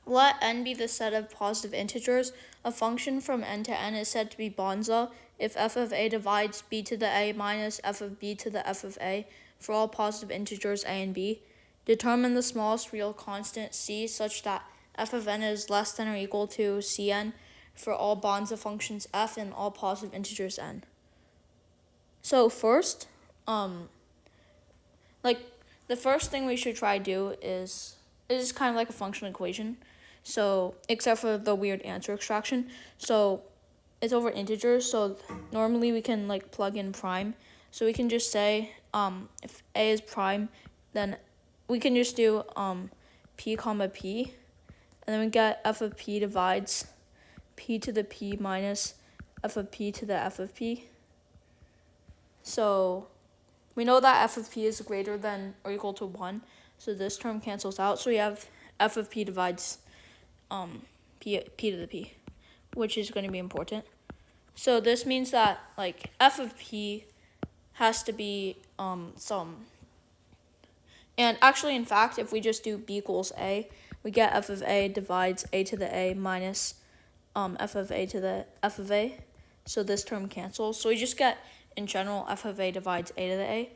Let n be the set of positive integers. A function from n to n is said to be Bonza if f of a divides b to the a minus f of b to the f of a for all positive integers a and b. Determine the smallest real constant c such that f of n is less than or equal to cn for all Bonza functions f and all positive integers n. So first, the first thing we should try to do is kind of like a functional equation. So except for the weird answer extraction. So it's over integers. So normally we can like plug in prime. So we can just say if a is prime, then we can just do p comma p, and then we get f of p divides p to the p minus f of p to the f of p. So we know that f of p is greater than or equal to 1, so this term cancels out. So we have f of p divides p to the p, which is going to be important. So this means that like f of p has to be some. And actually, in fact, if we just do b equals a, we get f of a divides a to the a minus f of a to the f of a. So this term cancels. So we just get, in general, f of a divides a to the a.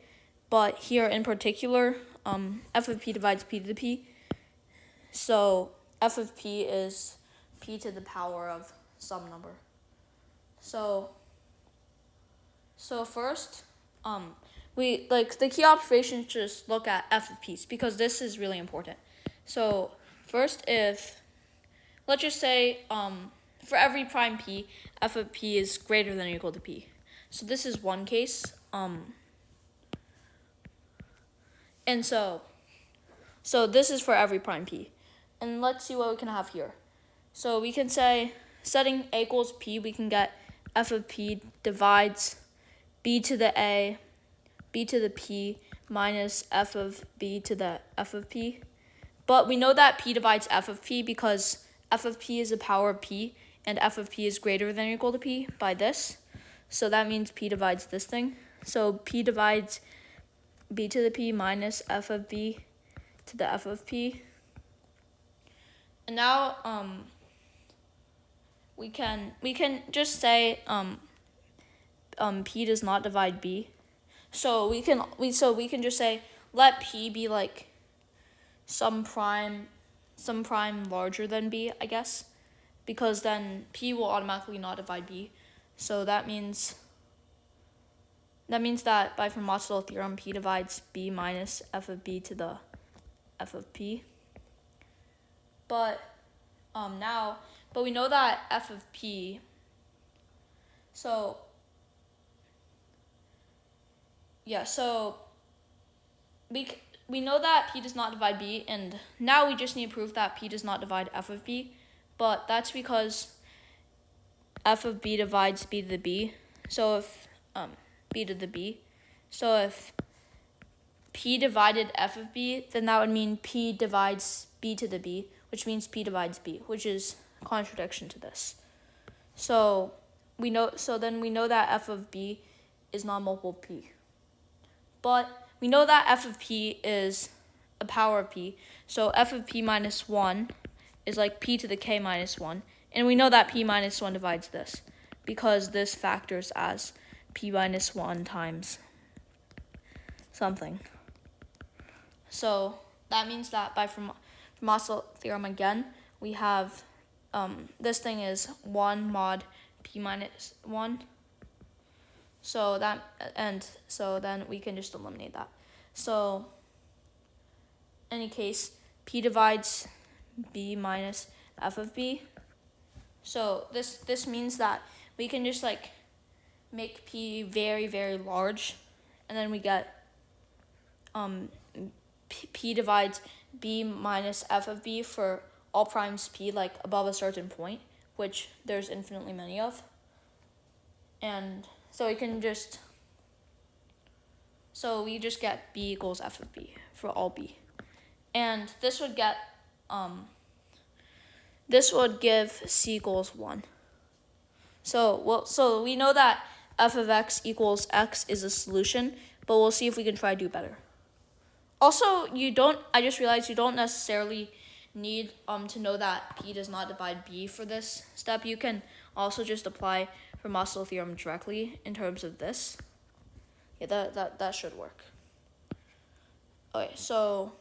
But here in particular, f of p divides p to the p. So f of p is p to the power of some number. So first, we like the key observations just look at f of p's because this is really important. So first, if let's just say for every prime p, f of p is greater than or equal to p. So this is one case. And so this is for every prime p. And let's see what we can have here. So we can say, setting a equals p, we can get f of p divides b to the a, b to the p, minus f of b to the f of p. But we know that p divides f of p because f of p is a power of p, and f of p is greater than or equal to p by this. So that means p divides this thing. So p divides b to the p minus f of b to the f of p. And now we can just say p does not divide b. So we can just say let p be like some prime larger than b, I guess, because then p will automatically not divide b. So that means that by Fermat's theorem, p divides b minus f of b to the f of p. But we know that f of p. So we know that p does not divide b, and now we just need proof that p does not divide f of b. But that's because f of b divides b to the b. So if b to the b. So if p divided f of b, then that would mean p divides b to the b, which means p divides b, which is a contradiction to this. So then we know that f of b is non-multiple p. But we know that f of p is a power of p. So f of p minus 1 is like p to the k minus 1. And we know that p minus 1 divides this because this factors as p minus 1 times something. So that means that by Fermat's theorem again, we have this thing is 1 mod p minus 1. So then we can just eliminate that. So in any case, p divides b minus f of b. So this means that we can just like make p very, very large, and then we get p divides b minus f of b for all primes p like above a certain point, which there's infinitely many of. And so we just get b equals f of b for all b. And this would give c equals 1. So we know that f of x equals x is a solution, but we'll see if we can try to do better. Also, I just realized you don't necessarily need to know that P does not divide B for this step, you can also just apply Fermat's theorem directly in terms of this. Yeah, that should work. Okay, so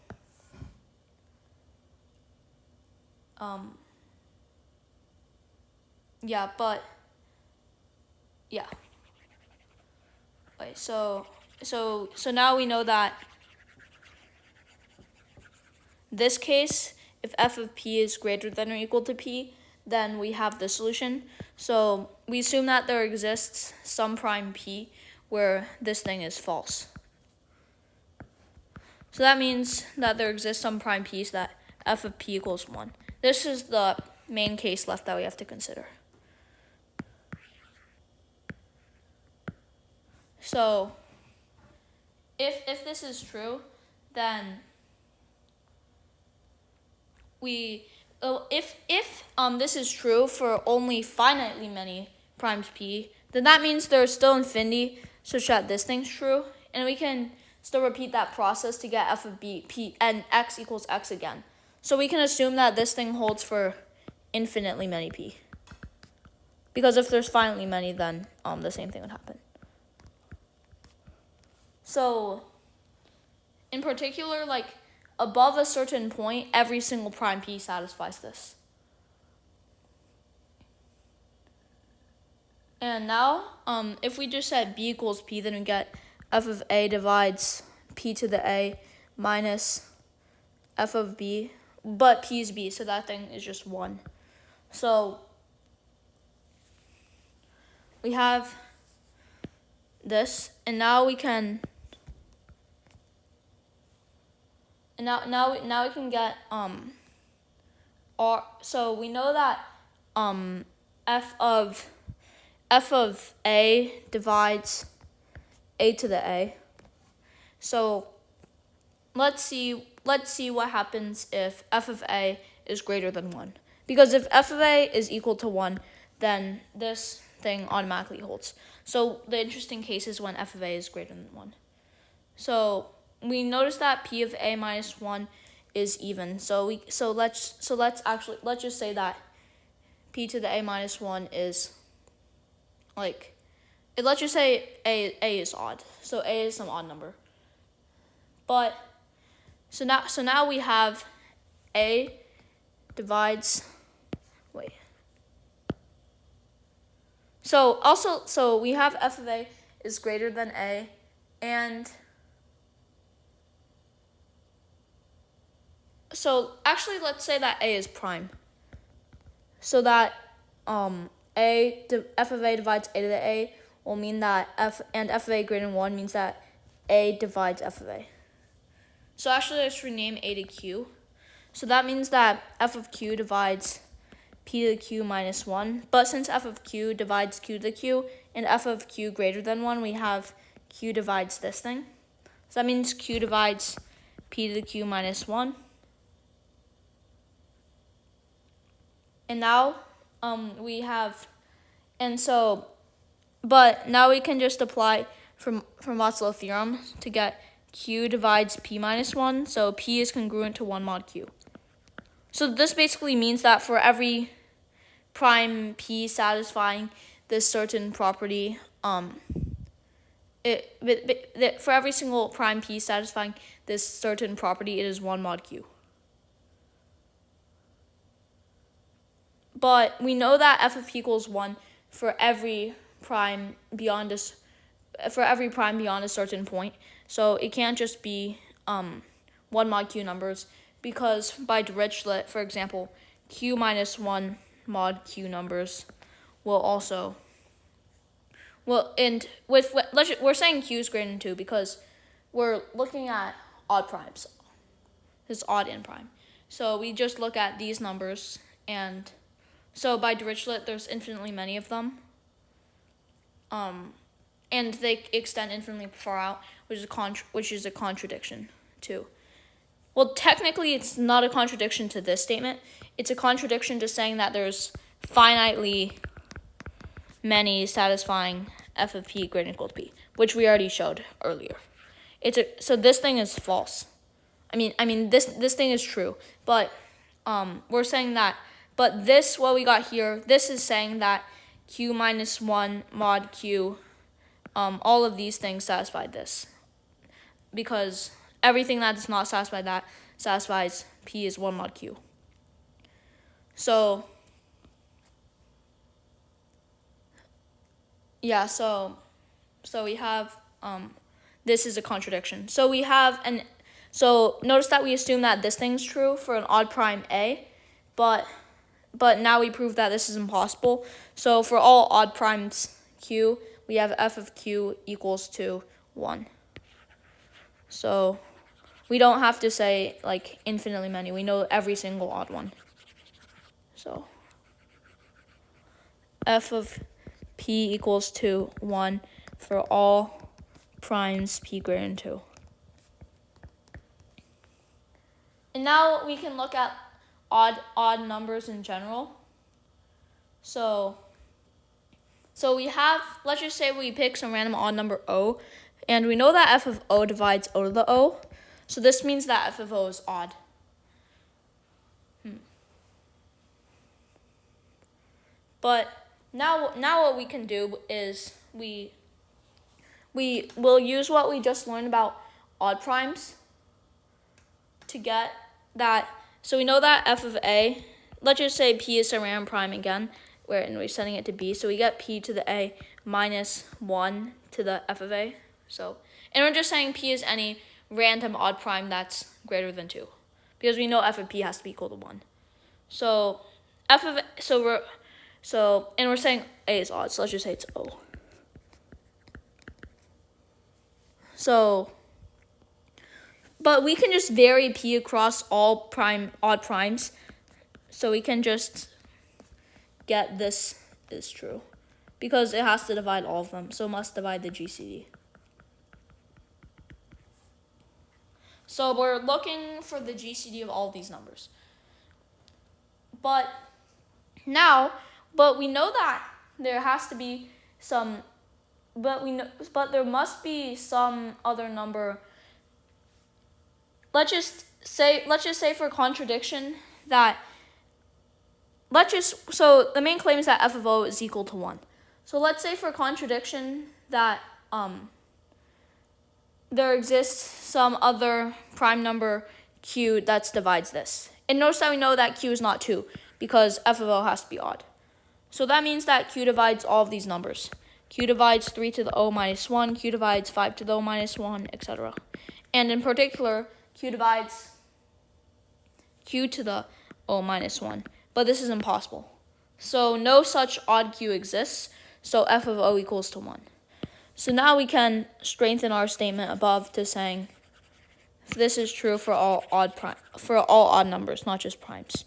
yeah, but yeah. Okay, so now we know that this case, if f of p is greater than or equal to p, then we have the solution. So we assume that there exists some prime p where this thing is false. So that means that there exists some prime p so that f of p equals 1. This is the main case left that we have to consider. So if this is true, then if this is true for only finitely many primes p, then that means there's still infinity such that this thing's true, and we can still repeat that process to get f of b, p, and x equals x again. So we can assume that this thing holds for infinitely many p. Because if there's finitely many, then the same thing would happen. So in particular, like above a certain point, every single prime p satisfies this. And now, if we just set b equals p, then we get f of a divides p to the a minus f of b, but p is b, so that thing is just 1. So we have this, and now we can now we can get so we know that f of a divides a to the a. So let's see what happens if f of a is greater than 1. Because if f of a is equal to 1, then this thing automatically holds. So the interesting case is when f of a is greater than 1. So we notice that p of a minus 1 is even. So let's just say that p to the a minus 1 is like, let's just say a is odd. So a is some odd number. But so now we have a divides So we have f of a is greater than a, and so actually let's say that a is prime. So that f of a divides a to the a will mean that f of a greater than 1 means that a divides f of a. So actually let's rename a to q. So that means that f of q divides p to the q minus 1. But since f of q divides q to the q and f of q greater than 1, we have q divides this thing. So that means q divides p to the q minus 1. And now we have, but now we can just apply Fermat's theorem to get q divides p minus 1. So p is congruent to 1 mod q. So this basically means that for every prime p satisfying this certain property, for every single prime p satisfying this certain property, it is 1 mod q. But we know that f of p equals 1 for every prime beyond a certain point. So it can't just be 1 mod q numbers, because by Dirichlet, for example, q minus 1 mod q numbers will also, and we're saying q is greater than 2 because we're looking at odd primes. This is odd and prime. So we just look at these numbers, and so by Dirichlet, there's infinitely many of them. And they extend infinitely far out, which is a contradiction too. Well, technically, it's not a contradiction to this statement. It's a contradiction to saying that there's finitely many satisfying f of p greater than or equal to p, which we already showed earlier. So this thing is false. I mean, this thing is true, but we're saying that, but this, what we got here, this is saying that q minus 1 mod q, all of these things satisfy this, because everything that does not satisfy that satisfies p is 1 mod q. So yeah, so we have, this is a contradiction. So we have so notice that we assume that this thing's true for an odd prime a, but now we prove that this is impossible. So for all odd primes q, we have f of q equals to 1. So we don't have to say like infinitely many. We know every single odd one. So f of p equals to 1 for all primes p greater than 2. And now we can look at odd numbers in general. So we have, let's just say we pick some random odd number O, and we know that f of O divides O to the O. So this means that f of O is odd. But now what we can do is we will use what we just learned about odd primes to get that. So we know that f of a, let's just say p is a random prime again, and we're setting it to b. So we get p to the a minus 1 to the f of a. So, and we're just saying p is any random odd prime that's greater than 2, because we know f of p has to be equal to 1. So f of, and we're saying a is odd, so let's just say it's O. So, but we can just vary p across all odd primes. So we can just get this is true, because it has to divide all of them, so it must divide the GCD. So we're looking for the GCD of all these numbers. But we know that there has to be some, but there must be some other number. Let's just say for contradiction that, so the main claim is that f of O is equal to 1. So let's say for contradiction that there exists some other prime number q that divides this. And notice that we know that q is not 2, because f of O has to be odd. So that means that q divides all of these numbers. Q divides 3 to the O minus 1, q divides 5 to the O minus 1, etc. And in particular, q divides q to the O minus 1. But this is impossible. So no such odd q exists, so f of O equals to 1. So now we can strengthen our statement above to saying this is true for all odd numbers, not just primes.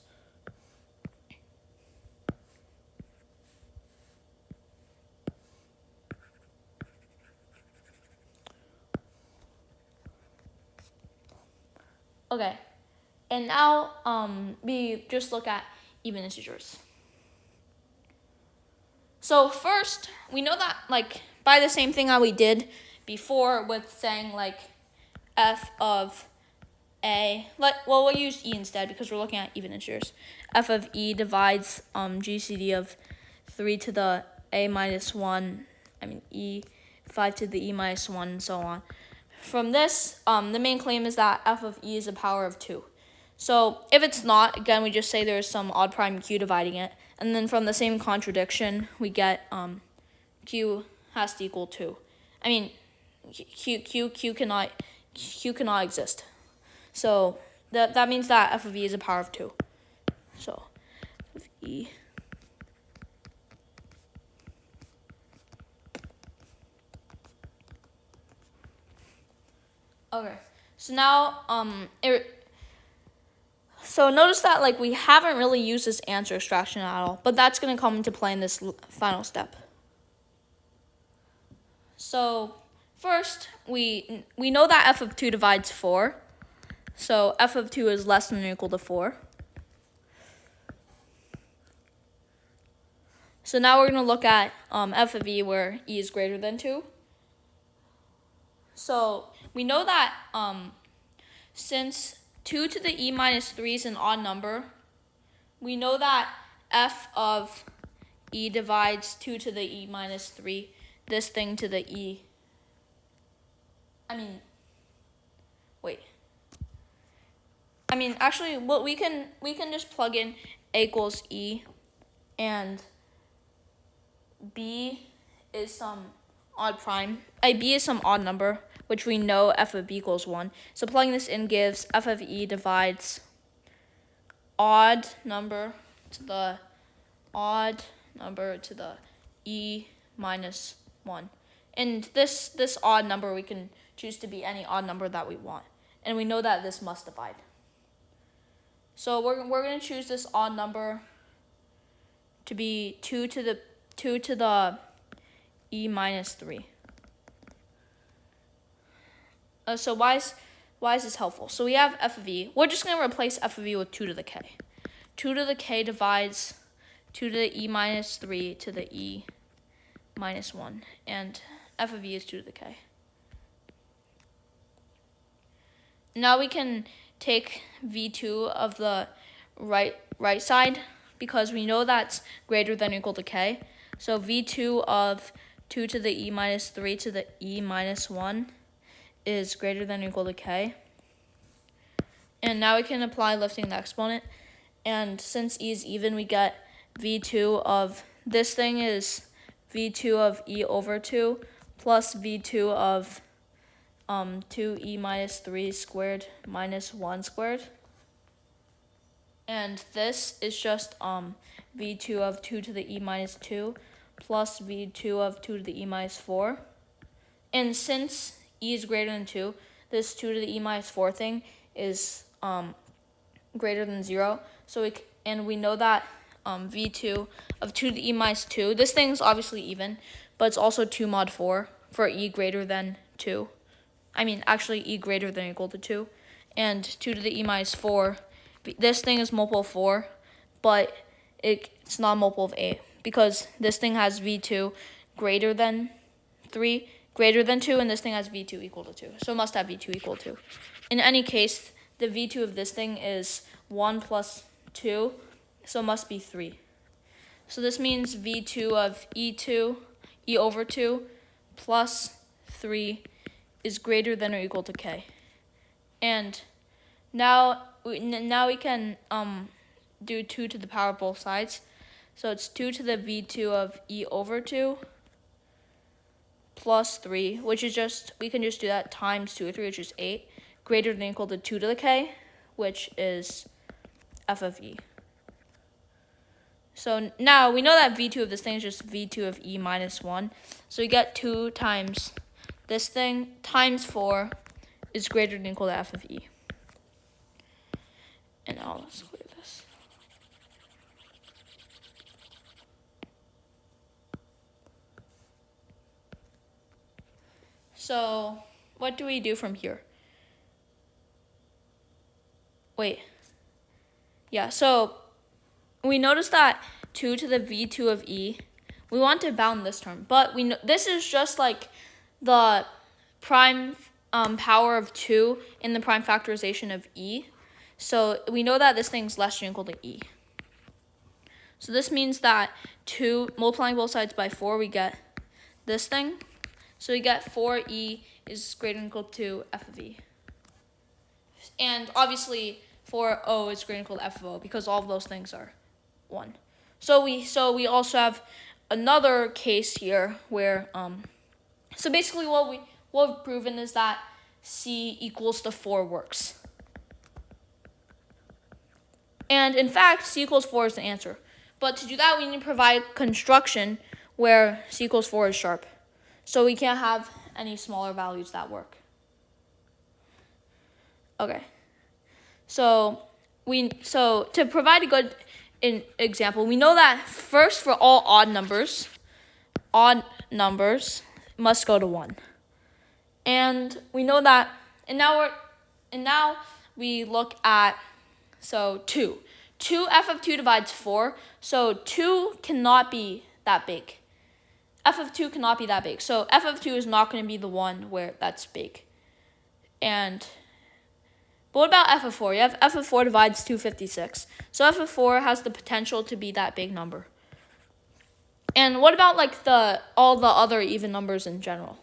Okay, and now we just look at even integers. So first, we know that like by the same thing that we did before with saying like f of a, we'll use e instead because we're looking at even integers. F of e divides GCD of 3 to the a minus 1, e, 5 to the e minus 1, and so on. From this, the main claim is that f of e is a power of 2. So if it's not, again, we just say there's some odd prime q dividing it. And then from the same contradiction, we get q has to equal 2. Q cannot exist. So that means that f of e is a power of 2. So f of e. Okay, so now so notice that like we haven't really used this answer extraction at all, but that's going to come into play in this final step. So first, we know that f of 2 divides 4, so f of 2 is less than or equal to 4. So now we're going to look at f of e where e is greater than 2. So we know that since 2 to the e minus 3 is an odd number, we know that f of e divides 2 to the e minus 3, this thing to the e. Actually, well, we can just plug in a equals e, and b is some odd prime. B is some odd number, which we know f of b equals 1. So plugging this in gives f of e divides odd number to the e minus 1. And this odd number we can choose to be any odd number that we want. And we know that this must divide. So we're going to choose this odd number to be 2 to the e minus 3. So why is this helpful? So we have f of e. We're just going to replace f of e with 2 to the k. 2 to the k divides 2 to the e minus 3 to the e minus 1. And f of e is 2 to the k. Now we can take v2 of the right side, because we know that's greater than or equal to k. So v2 of 2 to the e minus 3 to the e minus 1 is greater than or equal to k. And now we can apply lifting the exponent. And since e is even, we get v2 of this thing is v2 of e over 2 plus v2 of 2e minus 3 squared minus 1 squared. And this is just v2 of 2 to the e minus 2 plus v2 of 2 to the e minus 4. And since e is greater than 2, this 2 to the e minus 4 thing is greater than 0. So we know that v2 of 2 to the e minus 2, this thing's obviously even, but it's also 2 mod 4 for e greater than 2. Actually e greater than or equal to 2. And 2 to the e minus 4, this thing is multiple of 4, but it's not multiple of 8, because this thing has v2 greater than 3, greater than 2, and this thing has v2 equal to 2. So it must have v2 equal to 2. In any case, the v2 of this thing is 1 plus 2, so it must be 3. So this means v2 of e over 2 plus 3 is greater than or equal to k. And now we can do 2 to the power of both sides. So it's 2 to the v2 of e over 2 plus 3, which is just, we can just do that times 2 or 3, which is 8, greater than or equal to 2 to the k, which is f of e. So now we know that v2 of this thing is just v2 of e minus 1. So we get 2 times this thing times 4 is greater than or equal to f of e. And now let's clear this. So what do we do from here? So we notice that 2 to the v2 of e, we want to bound this term, but we know this is just like the prime power of 2 in the prime factorization of e. So we know that this thing's less than or equal to e. So this means that 2, multiplying both sides by 4, we get this thing. So we get 4e is greater than or equal to f of e. And obviously 4o is greater than or equal to f of o, because all of those things are 1. So we also have another case here where so basically what we've proven is that c equals to 4 works. And in fact, c equals 4 is the answer. But to do that, we need to provide construction where c equals 4 is sharp. So we can't have any smaller values that work. Okay. So to provide a good example, we know that first for all odd numbers must go to 1. And we know that, and now we look at 2. 2 f of 2 divides 4, so 2 cannot be that big. F of 2 cannot be that big. So f of 2 is not going to be the one where that's big. But But what about f of 4? You have f of 4 divides 256. So f of 4 has the potential to be that big number. And what about like all the other even numbers in general?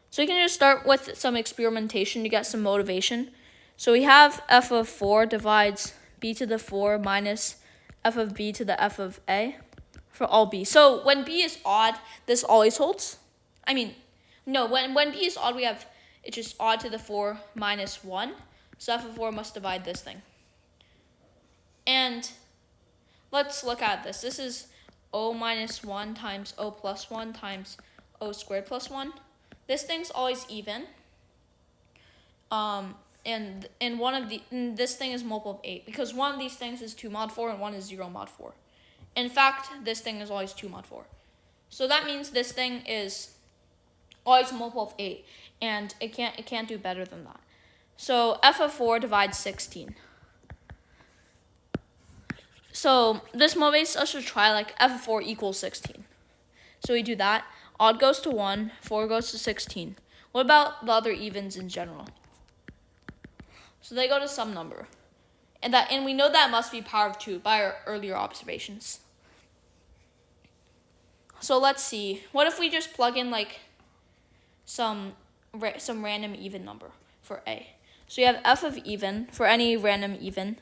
So we can just start with some experimentation to get some motivation. So we have f of 4 divides b to the 4 minus f of b to the f of a for all b. So when b is odd, this always holds. I mean, no, when b is odd, we have it's just odd to the 4 minus 1. So f of 4 must divide this thing. And let's look at this. This is o minus 1 times o plus 1 times o squared plus 1. This thing's always even. And this thing is multiple of 8 because one of these things is 2 mod 4 and one is 0 mod 4. In fact, this thing is always 2 mod 4. So that means this thing is always multiple of 8, and it can't do better than that. So f of 4 divides 16. So this motivates us to try like f of 4 equals 16. So we do that. Odd goes to 1, 4 goes to 16. What about the other evens in general? So they go to some number. And we know that must be power of 2 by our earlier observations. So let's see. What if we just plug in like some random even number for a? So you have f of even for any random even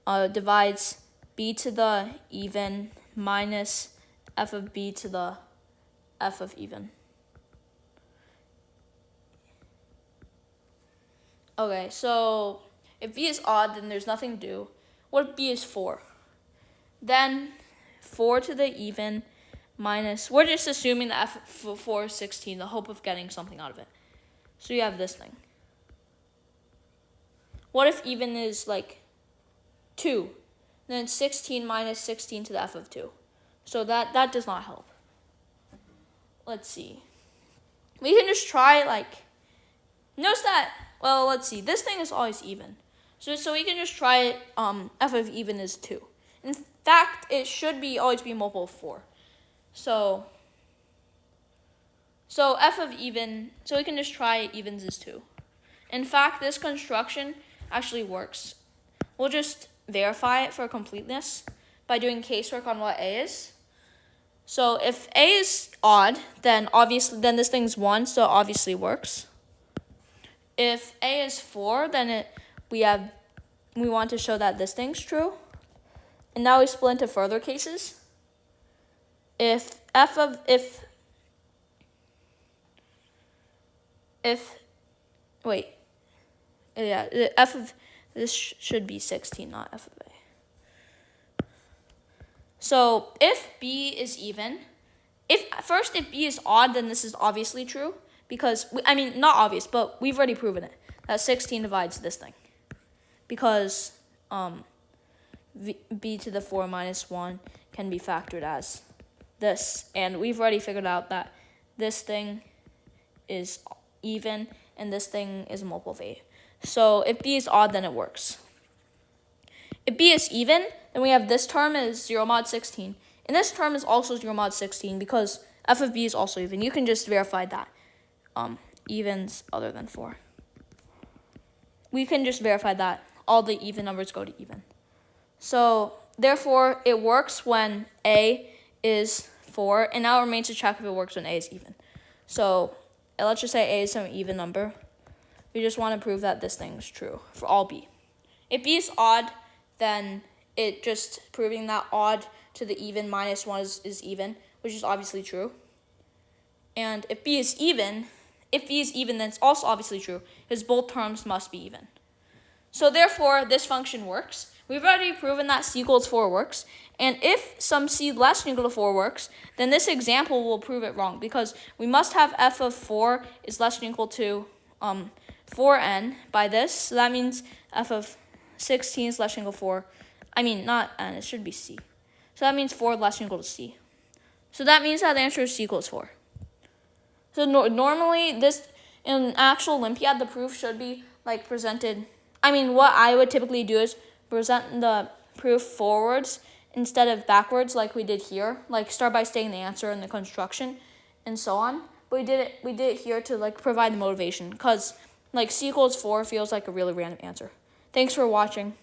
divides b to the even minus f of b to the f of even. Okay, so if b is odd, then there's nothing to do. What if b is 4? Then 4 to the even minus, we're just assuming that f of 4 is 16, the hope of getting something out of it. So you have this thing. What if even is like 2? Then 16 minus 16 to the f of 2. So that does not help. Let's see. We can just try notice that, well, let's see. This thing is always even. So we can just try it, f of even is 2. In fact, it should always be multiple of 4. So f of even, so we can just try evens is 2. In fact, this construction actually works. We'll just verify it for completeness by doing casework on what a is. So if a is odd, then this thing's 1, so it obviously works. If a is 4, then we want to show that this thing's true. And now we split into further cases. If f of this should be 16, not f of a. So if b is even, if b is odd, then this is obviously true because not obvious, but we've already proven it that 16 divides this thing because b to the 4 minus 1 can be factored as this, and we've already figured out that this thing is even and this thing is a multiple of 8. So if b is odd, then it works. If b is even, then we have this term is 0 mod 16. And this term is also 0 mod 16 because f of b is also even. You can just verify that. Evens other than 4. We can just verify that all the even numbers go to even. So therefore, it works when a is 4. And now it remains to check if it works when a is even. So let's just say a is some even number. We just want to prove that this thing is true for all b. If b is odd, then it just proving that odd to the even minus 1 is even, which is obviously true. And if b is even, then it's also obviously true, because both terms must be even. So therefore, this function works. We've already proven that c equals 4 works. And if some c less than or equal to 4 works, then this example will prove it wrong, because we must have f of 4 is less than or equal to 4n by this. So that means f of 16 is less than or equal to 4. Not n, it should be c. So that means 4 less than or equal to c. So that means that the answer is c equals 4. So normally, this in actual Olympiad, the proof should be presented. What I would typically do is present the proof forwards instead of backwards, like we did here. Start by stating the answer and the construction, and so on. But we did it here to provide the motivation, because Like C equals 4 feels like a really random answer. Thanks for watching.